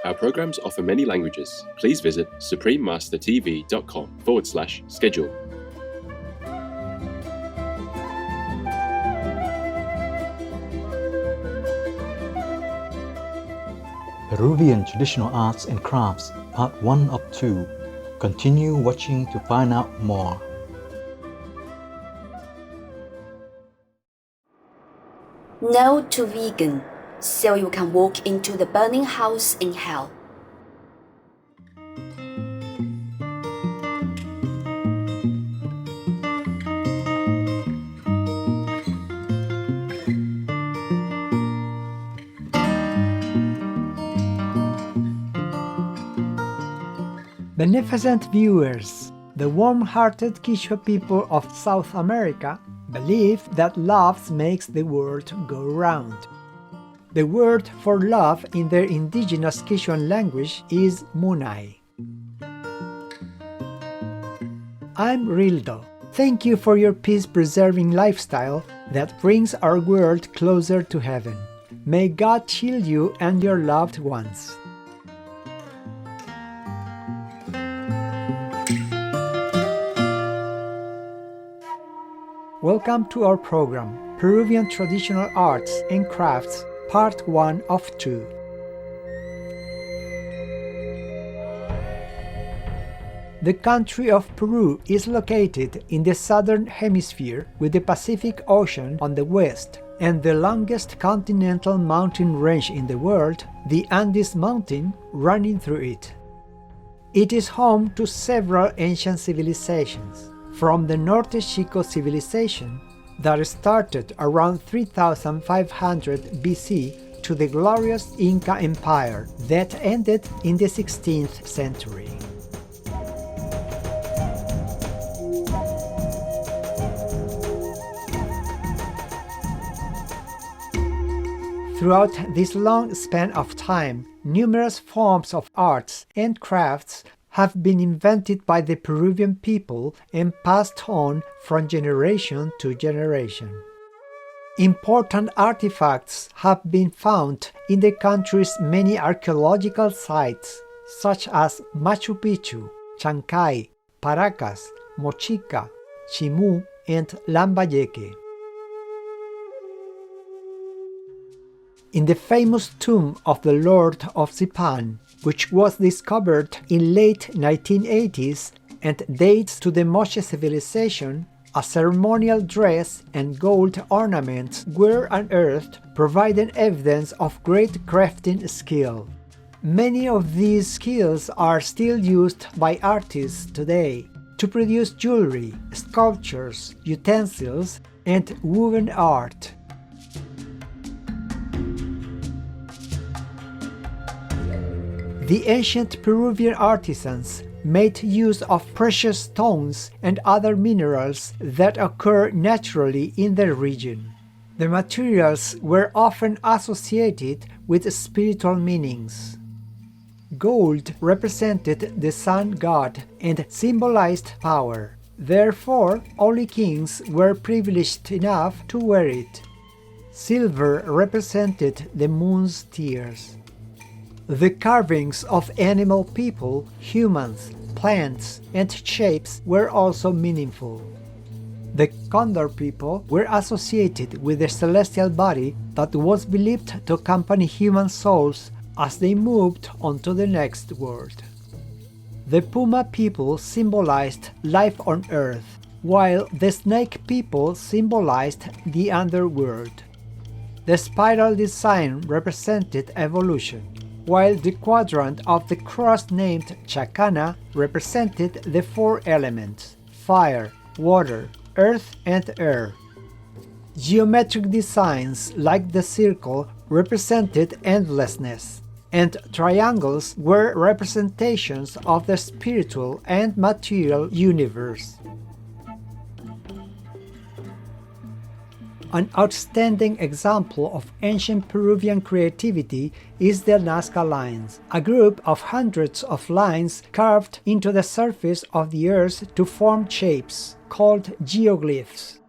Our programs offer many languages. Please visit suprememastertv.com/schedule. Peruvian Traditional Arts and Crafts, Part 1 of 2. Continue watching to find out more. No to vegan, so you can walk into the burning house in hell. Beneficent viewers, the warm-hearted Quechua people of South America believe that love makes the world go round. The word for love in their indigenous Quechuan language is munay. I'm Rildo. Thank you for your peace-preserving lifestyle that brings our world closer to heaven. May God shield you and your loved ones. Welcome to our program, Peruvian Traditional Arts and Crafts, Part 1 of 2. The country of Peru is located in the southern hemisphere with the Pacific Ocean on the west and the longest continental mountain range in the world, the Andes Mountain, running through it. It is home to several ancient civilizations. From the Norte Chico civilization that started around 3500 BC to the glorious Inca Empire that ended in the 16th century. Throughout this long span of time, numerous forms of arts and crafts have been invented by the Peruvian people and passed on from generation to generation. Important artifacts have been found in the country's many archaeological sites, such as Machu Picchu, Chancay, Paracas, Mochica, Chimú, and Lambayeque. In the famous tomb of the Lord of Zipan, which was discovered in late 1980s and dates to the Moche civilization, a ceremonial dress and gold ornaments were unearthed, providing evidence of great crafting skill. Many of these skills are still used by artists today to produce jewelry, sculptures, utensils, and woven art. The ancient Peruvian artisans made use of precious stones and other minerals that occur naturally in the region. The materials were often associated with spiritual meanings. Gold represented the sun god and symbolized power. Therefore, only kings were privileged enough to wear it. Silver represented the moon's tears. The carvings of animal people, humans, plants, and shapes were also meaningful. The Condor people were associated with the celestial body that was believed to accompany human souls as they moved on to the next world. The Puma people symbolized life on Earth, while the Snake people symbolized the underworld. The spiral design represented evolution, while the quadrant of the cross named Chacana represented the four elements: fire, water, earth, and air. Geometric designs like the circle represented endlessness, and triangles were representations of the spiritual and material universe. An outstanding example of ancient Peruvian creativity is the Nazca lines, a group of hundreds of lines carved into the surface of the earth to form shapes, called geoglyphs.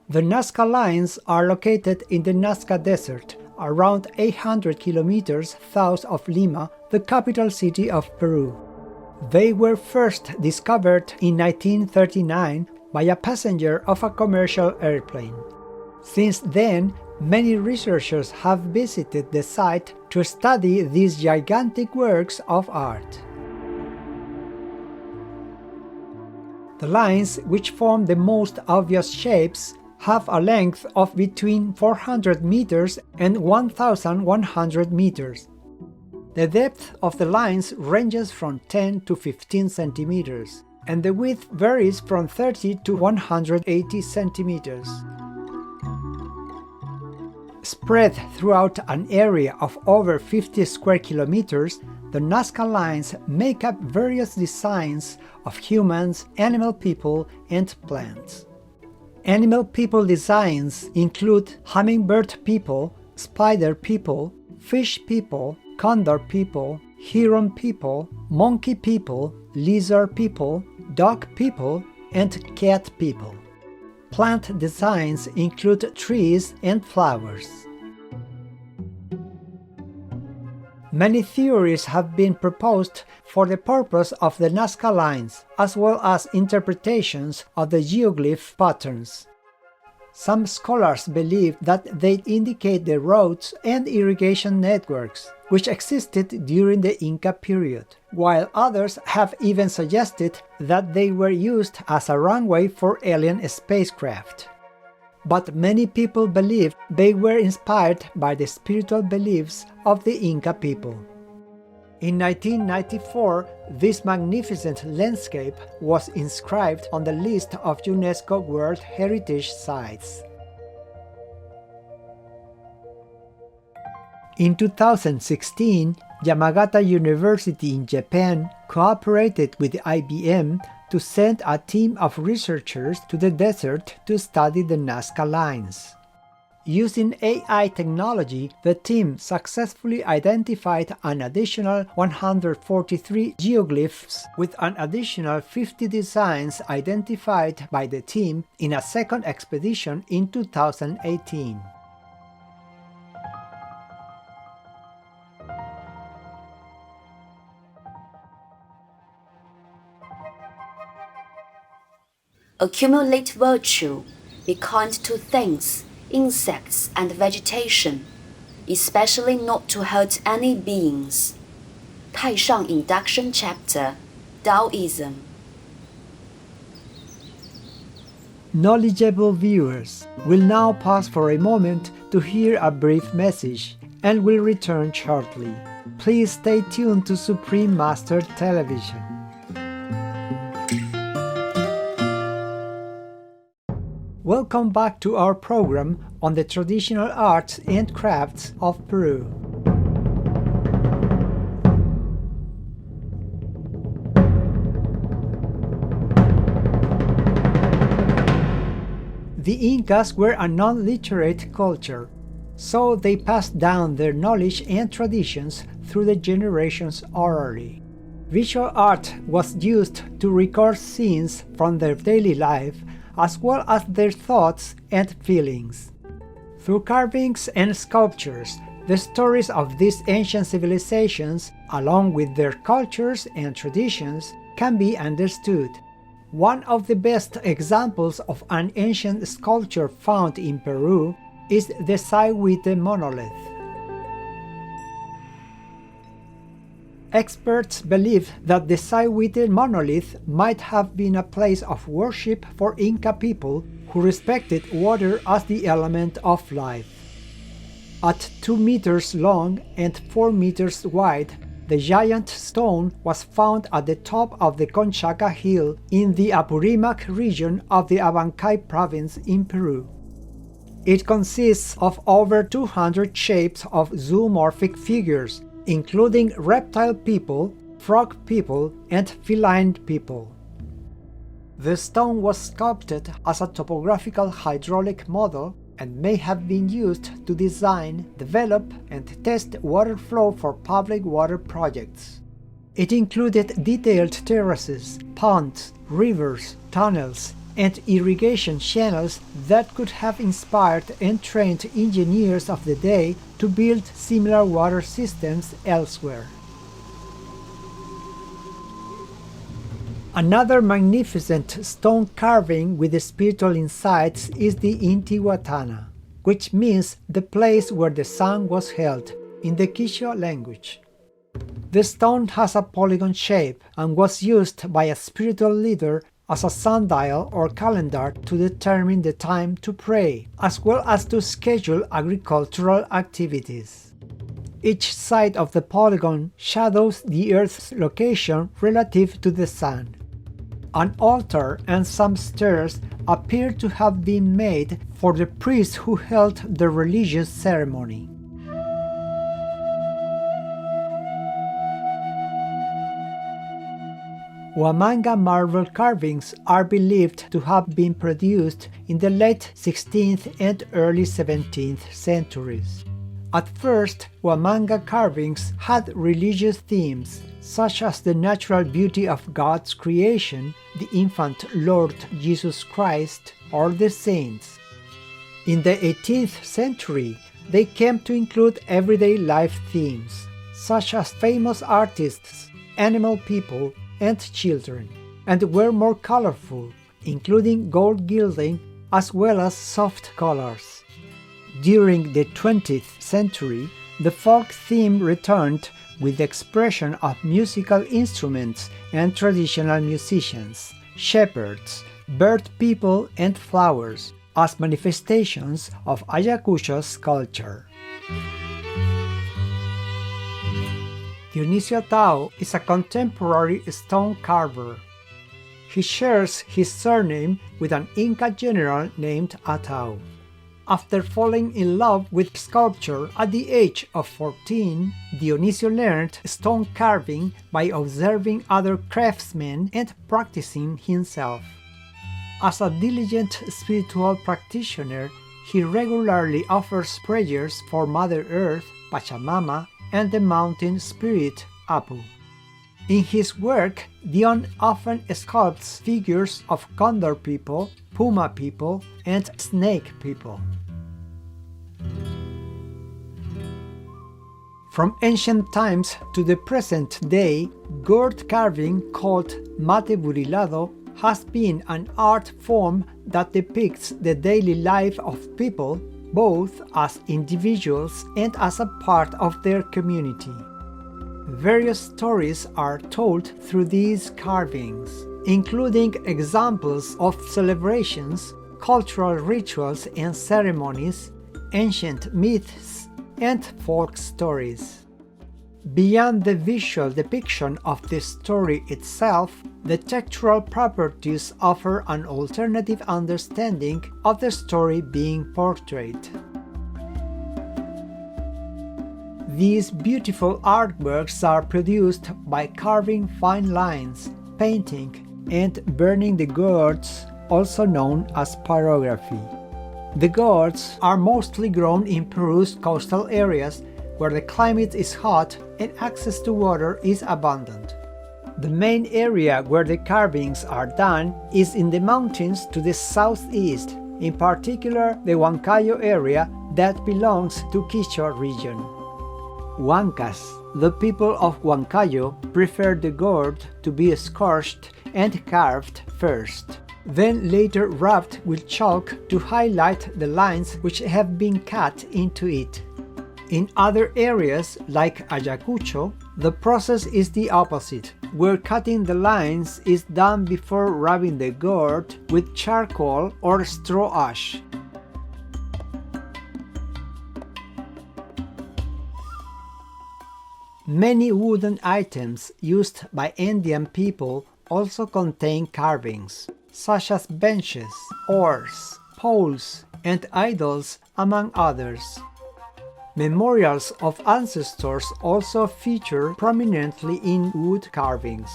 The Nazca lines are located in the Nazca Desert, around 800 kilometers south of Lima, the capital city of Peru. They were first discovered in 1939 by a passenger of a commercial airplane. Since then, many researchers have visited the site to study these gigantic works of art. The lines, which form the most obvious shapes, have a length of between 400 meters and 1,100 meters. The depth of the lines ranges from 10 to 15 centimeters, and the width varies from 30 to 180 centimeters. Spread throughout an area of over 50 square kilometers, the Nazca lines make up various designs of humans, animal people, and plants. Animal people designs include hummingbird people, spider people, fish people, condor people, heron people, monkey people, lizard people, dog people, and cat people. Plant designs include trees and flowers. Many theories have been proposed for the purpose of the Nazca lines, as well as interpretations of the geoglyph patterns. Some scholars believe that they indicate the roads and irrigation networks, which existed during the Inca period, while others have even suggested that they were used as a runway for alien spacecraft. But many people believe they were inspired by the spiritual beliefs of the Inca people. In 1994, this magnificent landscape was inscribed on the list of UNESCO World Heritage Sites. In 2016, Yamagata University in Japan cooperated with IBM to send a team of researchers to the desert to study the Nazca lines. Using AI technology, the team successfully identified an additional 143 geoglyphs, with an additional 50 designs identified by the team in a second expedition in 2018. Accumulate virtue, be kind to things, insects and vegetation, especially not to hurt any beings. Taishang Induction Chapter, Taoism. Knowledgeable viewers will now pause for a moment to hear a brief message and will return shortly. Please stay tuned to Supreme Master Television. Welcome back to our program on the traditional arts and crafts of Peru. The Incas were a non-literate culture, so they passed down their knowledge and traditions through the generations orally. Visual art was used to record scenes from their daily life as well as their thoughts and feelings. Through carvings and sculptures, the stories of these ancient civilizations, along with their cultures and traditions, can be understood. One of the best examples of an ancient sculpture found in Peru is the Sayhuite monolith. Experts believe that the Sayhuite monolith might have been a place of worship for Inca people who respected water as the element of life. At 2 meters long and 4 meters wide, the giant stone was found at the top of the Conchaca Hill in the Apurimac region of the Abancay province in Peru. It consists of over 200 shapes of zoomorphic figures, including reptile people, frog people, and feline people. The stone was sculpted as a topographical hydraulic model and may have been used to design, develop, and test water flow for public water projects. It included detailed terraces, ponds, rivers, tunnels, and irrigation channels that could have inspired and trained engineers of the day to build similar water systems elsewhere. Another magnificent stone carving with spiritual insights is the Intihuatana, which means the place where the sun was held in the Quichua language. The stone has a polygon shape and was used by a spiritual leader as a sundial or calendar to determine the time to pray, as well as to schedule agricultural activities. Each side of the polygon shadows the Earth's location relative to the sun. An altar and some stairs appear to have been made for the priests who held the religious ceremony. Huamanga marble carvings are believed to have been produced in the late 16th and early 17th centuries. At first, Huamanga carvings had religious themes, such as the natural beauty of God's creation, the infant Lord Jesus Christ, or the saints. In the 18th century, they came to include everyday life themes, such as famous artists, animal people, and children, and were more colorful, including gold gilding as well as soft colors. During the 20th century, the folk theme returned with the expression of musical instruments and traditional musicians, shepherds, bird people, and flowers as manifestations of Ayacucho's culture. Dionisio Atao is a contemporary stone carver. He shares his surname with an Inca general named Atao. After falling in love with sculpture at the age of 14, Dionisio learned stone carving by observing other craftsmen and practicing himself. As a diligent spiritual practitioner, he regularly offers prayers for Mother Earth, Pachamama, and the mountain spirit Apu. In his work, Dion often sculpts figures of condor people, puma people, and snake people. From ancient times to the present day, gourd carving called mate burilado has been an art form that depicts the daily life of people, both as individuals and as a part of their community. Various stories are told through these carvings, including examples of celebrations, cultural rituals and ceremonies, ancient myths, and folk stories. Beyond the visual depiction of the story itself, the textural properties offer an alternative understanding of the story being portrayed. These beautiful artworks are produced by carving fine lines, painting, and burning the gourds, also known as pyrography. The gourds are mostly grown in Peru's coastal areas where the climate is hot and access to water is abundant. The main area where the carvings are done is in the mountains to the southeast, in particular the Huancayo area that belongs to Quichua region. Huancas, the people of Huancayo, prefer the gourd to be scorched and carved first, then later rubbed with chalk to highlight the lines which have been cut into it. In other areas, like Ayacucho, the process is the opposite, where cutting the lines is done before rubbing the gourd with charcoal or straw ash. Many wooden items used by Indian people also contain carvings, such as benches, oars, poles, and idols, among others. Memorials of ancestors also feature prominently in wood carvings.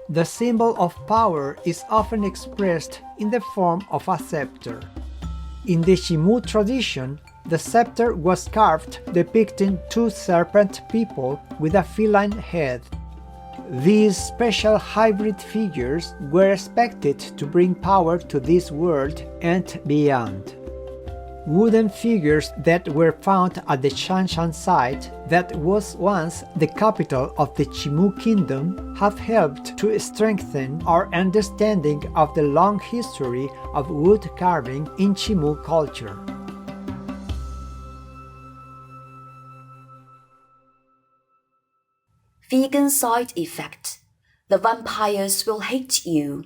The symbol of power is often expressed in the form of a scepter. In the Shimu tradition, the scepter was carved depicting two serpent people with a feline head. These special hybrid figures were expected to bring power to this world and beyond. Wooden figures that were found at the Shanshan site, that was once the capital of the Chimu Kingdom, have helped to strengthen our understanding of the long history of wood carving in Chimu culture. Vegan side effect. The vampires will hate you.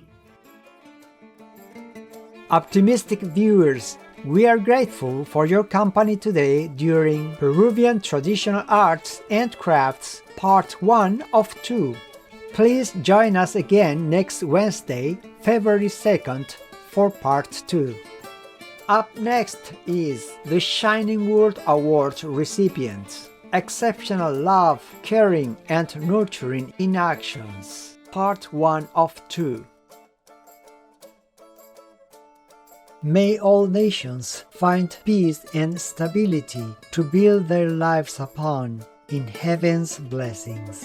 Optimistic viewers, we are grateful for your company today during Peruvian Traditional Arts and Crafts Part 1 of 2. Please join us again next Wednesday, February 2nd, for Part 2. Up next is the Shining World Award recipients. Exceptional love, caring, and nurturing in actions. Part 1 of 2. May all nations find peace and stability to build their lives upon in heaven's blessings.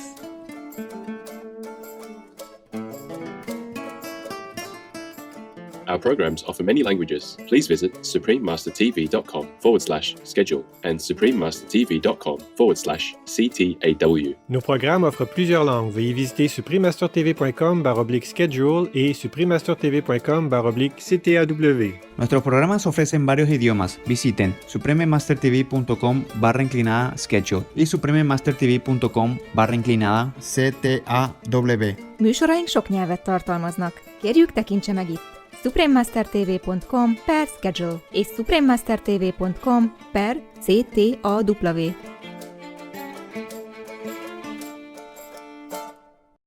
Our programs offer many languages. Please visit suprememastertv.com/schedule and suprememastertv.com/CTAW. Nos programmes offrent plusieurs langues. Veuillez visiter suprememastertv.com/schedule et suprememastertv.com/CTAW. Nuestros programas ofrecen varios idiomas. Visiten suprememastertv.com/schedule y suprememastertv.com/CTAW. Műsoraink sok nyelvet tartalmaznak. Kérjük, tekintse meg itt suprememastertv.com/schedule és suprememastertv.com/CTAW.